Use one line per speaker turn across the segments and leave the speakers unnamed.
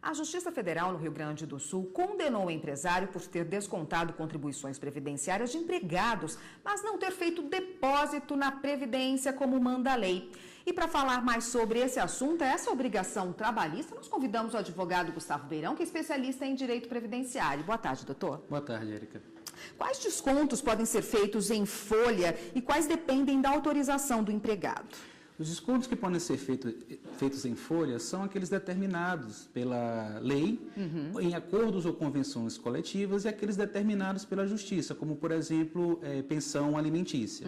A Justiça Federal no Rio Grande do Sul condenou o empresário por ter descontado contribuições previdenciárias de empregados, mas não ter feito depósito na Previdência como manda a lei. E para falar mais sobre esse assunto, essa obrigação trabalhista, nós convidamos o advogado Gustavo Beirão, que é especialista em direito previdenciário. Boa tarde, doutor.
Boa tarde, Érica.
Quais descontos podem ser feitos em folha e quais dependem da autorização do empregado?
Os descontos que podem ser feitos em folha são aqueles determinados pela lei, em acordos ou convenções coletivas, e aqueles determinados pela justiça, como, por exemplo, pensão alimentícia.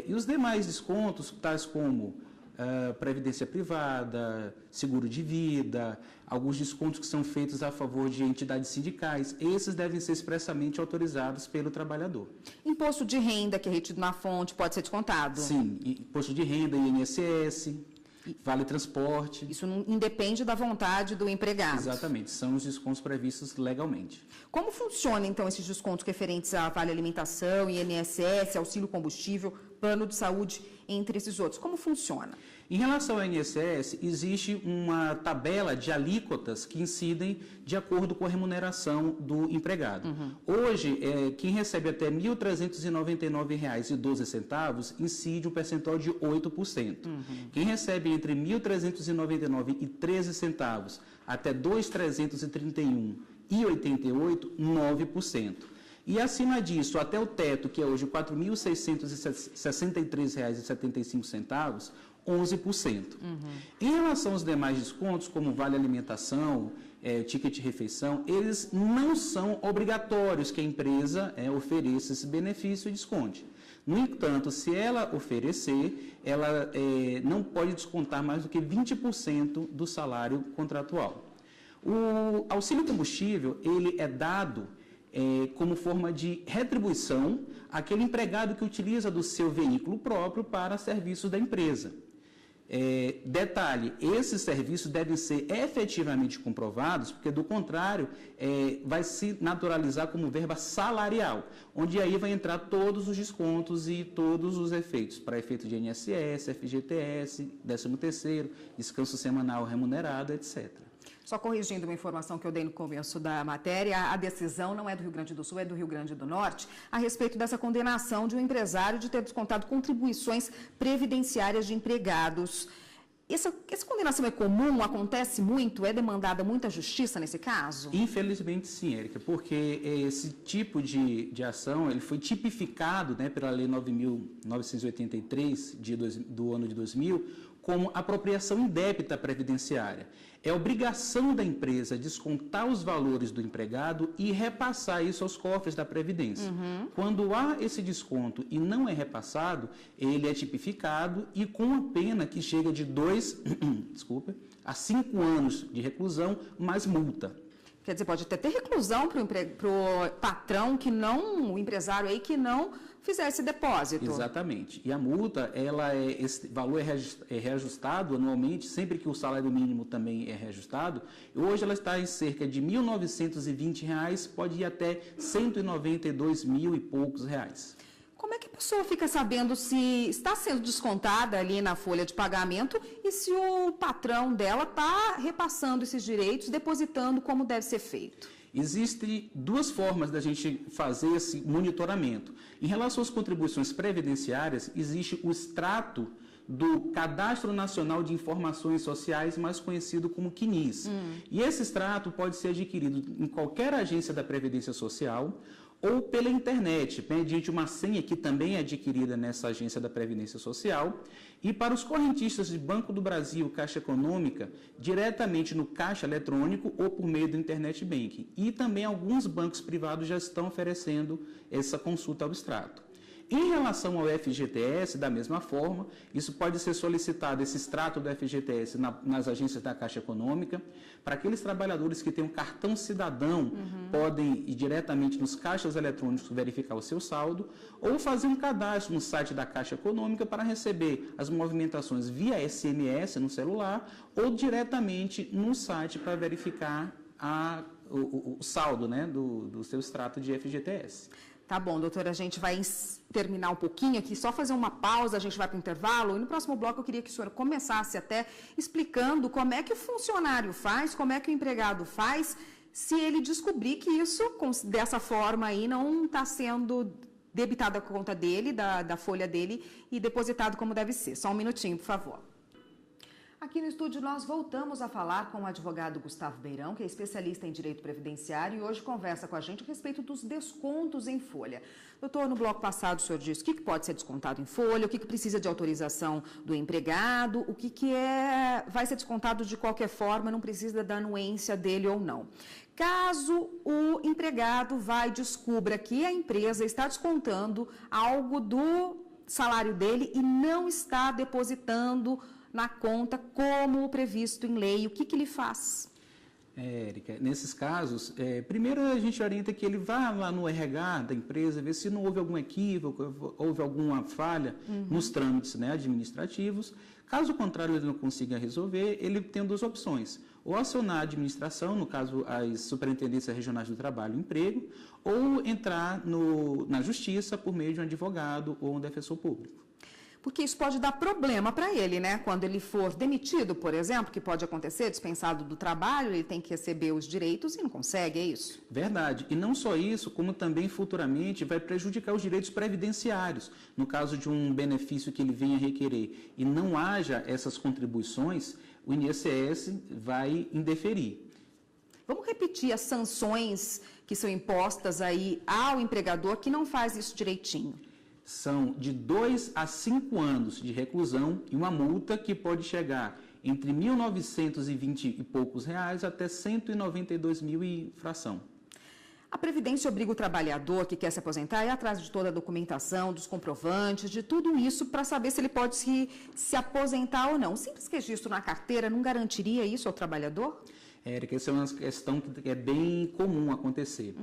E os demais descontos, tais como previdência privada, seguro de vida, alguns descontos que são feitos a favor de entidades sindicais, esses devem ser expressamente autorizados pelo trabalhador.
Imposto de renda que é retido na fonte pode ser descontado?
Sim, imposto de renda, INSS, vale transporte.
Isso não independe da vontade do empregado?
Exatamente, são os descontos previstos legalmente.
Como funciona, então, esses descontos referentes a vale alimentação, INSS, auxílio combustível, plano de saúde, entre esses outros? Como funciona?
Em relação ao INSS, existe uma tabela de alíquotas que incidem de acordo com a remuneração do empregado. Hoje, quem recebe até R$ 1.399,12 incide um percentual de 8%. Quem recebe entre R$ 1.399,13 até R$ 2.331,88, 9%. E acima disso, até o teto, que é hoje R$ 4.663,75, 11%. Em relação aos demais descontos, como vale alimentação, ticket de refeição, eles não são obrigatórios que a empresa ofereça esse benefício e desconte. No entanto, se ela oferecer, ela não pode descontar mais do que 20% do salário contratual. O auxílio combustível, ele é dado como forma de retribuição àquele empregado que utiliza do seu veículo próprio para serviços da empresa. Detalhe, esses serviços devem ser efetivamente comprovados, porque do contrário vai se naturalizar como verba salarial, onde aí vai entrar todos os descontos e todos os efeitos, para efeito de INSS, FGTS, 13º, descanso semanal remunerado, etc.
Só corrigindo uma informação que eu dei no começo da matéria, a decisão não é do Rio Grande do Sul, é do Rio Grande do Norte, a respeito dessa condenação de um empresário de ter descontado contribuições previdenciárias de empregados. Essa condenação é comum, acontece muito, é demandada muita justiça nesse caso?
Infelizmente sim, Érica, porque esse tipo de ação ele foi tipificado pela Lei 9.983 do ano de 2000 como apropriação indébita previdenciária. É obrigação da empresa descontar os valores do empregado e repassar isso aos cofres da Previdência. Quando há esse desconto e não é repassado, ele é tipificado e com uma pena que chega de 2 a 5 anos de reclusão, mais multa.
Quer dizer, pode até ter reclusão para o patrão que não, o empresário aí que não fizer esse depósito.
Exatamente. E a multa, esse valor é reajustado anualmente, sempre que o salário mínimo também é reajustado. Hoje ela está em cerca de R$ 1.920, pode ir até R$ 192 mil e poucos reais.
Como é que a pessoa fica sabendo se está sendo descontada ali na folha de pagamento e se o patrão dela está repassando esses direitos, depositando como deve ser feito?
Existem duas formas da gente fazer esse monitoramento. Em relação às contribuições previdenciárias, existe o extrato do Cadastro Nacional de Informações Sociais, mais conhecido como CNIS. E esse extrato pode ser adquirido em qualquer agência da Previdência Social ou pela internet, mediante uma senha que também é adquirida nessa agência da Previdência Social, e para os correntistas de Banco do Brasil, Caixa Econômica, diretamente no caixa eletrônico ou por meio do Internet Banking. E também alguns bancos privados já estão oferecendo essa consulta ao extrato. Em relação ao FGTS, da mesma forma, isso pode ser solicitado, esse extrato do FGTS, nas agências da Caixa Econômica. Para aqueles trabalhadores que têm um cartão cidadão, podem ir diretamente nos caixas eletrônicos verificar o seu saldo, ou fazer um cadastro no site da Caixa Econômica para receber as movimentações via SMS no celular, ou diretamente no site para verificar o saldo do seu extrato de FGTS.
Tá bom, doutora, a gente vai terminar um pouquinho aqui, só fazer uma pausa, a gente vai para o intervalo. E no próximo bloco eu queria que o senhor começasse até explicando como é que o funcionário faz, como é que o empregado faz, se ele descobrir que isso, dessa forma aí, não está sendo debitado a conta dele, da folha dele, e depositado como deve ser. Só um minutinho, por favor. Aqui no estúdio nós voltamos a falar com o advogado Gustavo Beirão, que é especialista em direito previdenciário, e hoje conversa com a gente a respeito dos descontos em folha. Doutor, no bloco passado o senhor disse o que pode ser descontado em folha, o que precisa de autorização do empregado, o que vai ser descontado de qualquer forma, não precisa da anuência dele ou não. Caso o empregado vá e descubra que a empresa está descontando algo do salário dele e não está depositando na conta como previsto em lei, o que ele faz?
Érica, nesses casos, primeiro a gente orienta que ele vá lá no RH da empresa, ver se não houve algum equívoco, houve alguma falha nos trâmites, né, administrativos. Caso contrário, ele não consiga resolver, ele tem duas opções: ou acionar a administração, no caso as superintendências regionais do trabalho e emprego, ou entrar na justiça por meio de um advogado ou um defensor público.
Porque isso pode dar problema para ele, né? Quando ele for demitido, por exemplo, que pode acontecer, dispensado do trabalho, ele tem que receber os direitos e não consegue, é isso?
Verdade. E não só isso, como também futuramente vai prejudicar os direitos previdenciários. No caso de um benefício que ele venha requerer e não haja essas contribuições, o INSS vai indeferir.
Vamos repetir as sanções que são impostas aí ao empregador que não faz isso direitinho.
São de 2 a 5 anos de reclusão e uma multa que pode chegar entre R$ 1.920 e poucos reais até R$ 192 mil e fração.
A Previdência obriga o trabalhador que quer se aposentar a ir atrás de toda a documentação, dos comprovantes, de tudo isso para saber se ele pode se aposentar ou não. O simples registro na carteira não garantiria isso ao trabalhador?
Érica, essa é uma questão que é bem comum acontecer.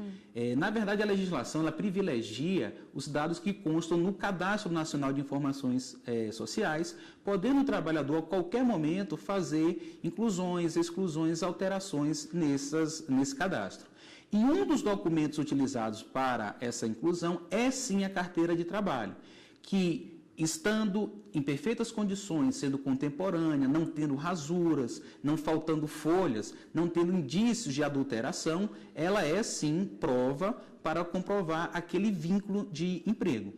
Na verdade, a legislação ela privilegia os dados que constam no Cadastro Nacional de Informações Sociais, podendo o trabalhador, a qualquer momento, fazer inclusões, exclusões, alterações nesse cadastro. E um dos documentos utilizados para essa inclusão é, sim, a carteira de trabalho, que, estando em perfeitas condições, sendo contemporânea, não tendo rasuras, não faltando folhas, não tendo indícios de adulteração, ela é, sim, prova para comprovar aquele vínculo de emprego.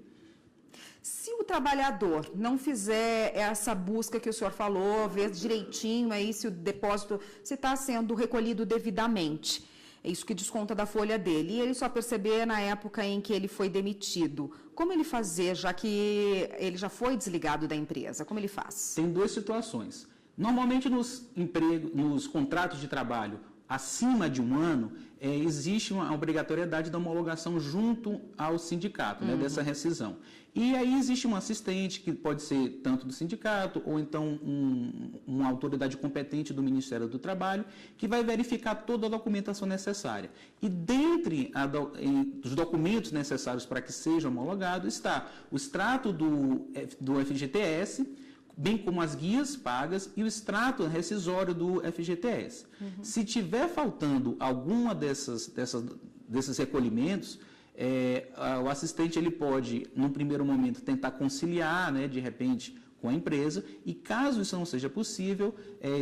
Se o trabalhador não fizer essa busca que o senhor falou, ver direitinho aí se o depósito está sendo recolhido devidamente, é isso que desconta da folha dele, e ele só perceber na época em que ele foi demitido, como ele fazer, já que ele já foi desligado da empresa? Como ele faz?
Tem duas situações. Normalmente nos contratos de trabalho acima de um ano, existe uma obrigatoriedade da homologação junto ao sindicato, né, dessa rescisão. E aí existe um assistente, que pode ser tanto do sindicato, ou então uma autoridade competente do Ministério do Trabalho, que vai verificar toda a documentação necessária. E dentre os documentos necessários para que seja homologado, está o extrato do FGTS, bem como as guias pagas e o extrato rescisório do FGTS. Se tiver faltando alguma desses recolhimentos, o assistente ele pode, num primeiro momento, tentar conciliar, né, de repente, com a empresa, e caso isso não seja possível,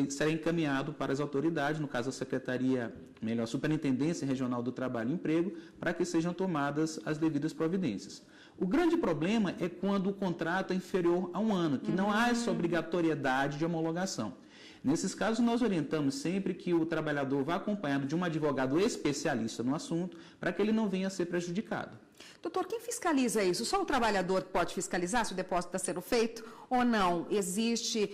será encaminhado para as autoridades, no caso a Superintendência Regional do Trabalho e Emprego, para que sejam tomadas as devidas providências. O grande problema é quando o contrato é inferior a um ano, que não há essa obrigatoriedade de homologação. Nesses casos, nós orientamos sempre que o trabalhador vá acompanhado de um advogado especialista no assunto, para que ele não venha a ser prejudicado.
Doutor, quem fiscaliza isso? Só o trabalhador pode fiscalizar se o depósito está sendo feito ou não? Existe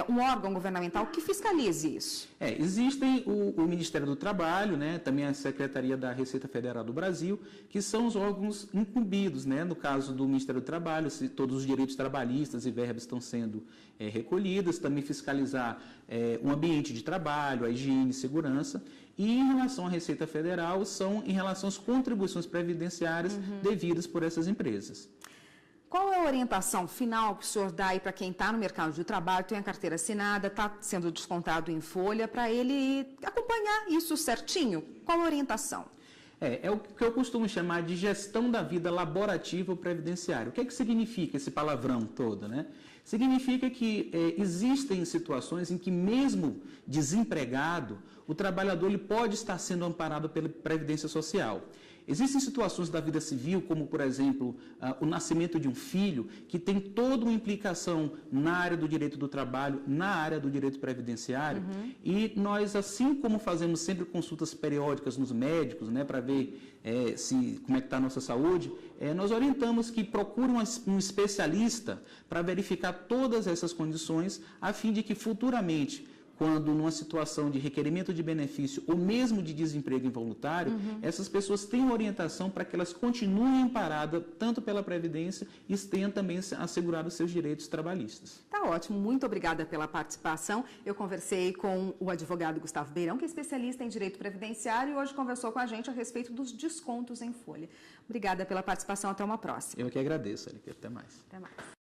um órgão governamental que fiscalize isso?
Existem o Ministério do Trabalho, né, também a Secretaria da Receita Federal do Brasil, que são os órgãos incumbidos, né, no caso do Ministério do Trabalho, se todos os direitos trabalhistas e verbas estão sendo recolhidos, também fiscalizar o ambiente de trabalho, a higiene e segurança. E em relação à Receita Federal, são em relação às contribuições previdenciárias devidas por essas empresas.
Qual é a orientação final que o senhor dá aí para quem está no mercado de trabalho, tem a carteira assinada, está sendo descontado em folha, para ele acompanhar isso certinho? Qual a orientação?
É o que eu costumo chamar de gestão da vida laborativa ou previdenciária. O que é que significa esse palavrão todo, né? Significa que existem situações em que, mesmo desempregado, o trabalhador ele pode estar sendo amparado pela Previdência Social. Existem situações da vida civil, como, por exemplo, o nascimento de um filho, que tem toda uma implicação na área do direito do trabalho, na área do direito previdenciário. E nós, assim como fazemos sempre consultas periódicas nos médicos, né, para ver como é que está a nossa saúde, nós orientamos que procure um especialista para verificar todas essas condições, a fim de que futuramente, quando numa situação de requerimento de benefício ou mesmo de desemprego involuntário, essas pessoas tenham orientação para que elas continuem amparadas tanto pela Previdência e tenham também assegurado os seus direitos trabalhistas.
Tá ótimo, muito obrigada pela participação. Eu conversei com o advogado Gustavo Beirão, que é especialista em direito previdenciário e hoje conversou com a gente a respeito dos descontos em folha. Obrigada pela participação, até uma próxima.
Eu que agradeço, Alicia. Até mais.
Até mais.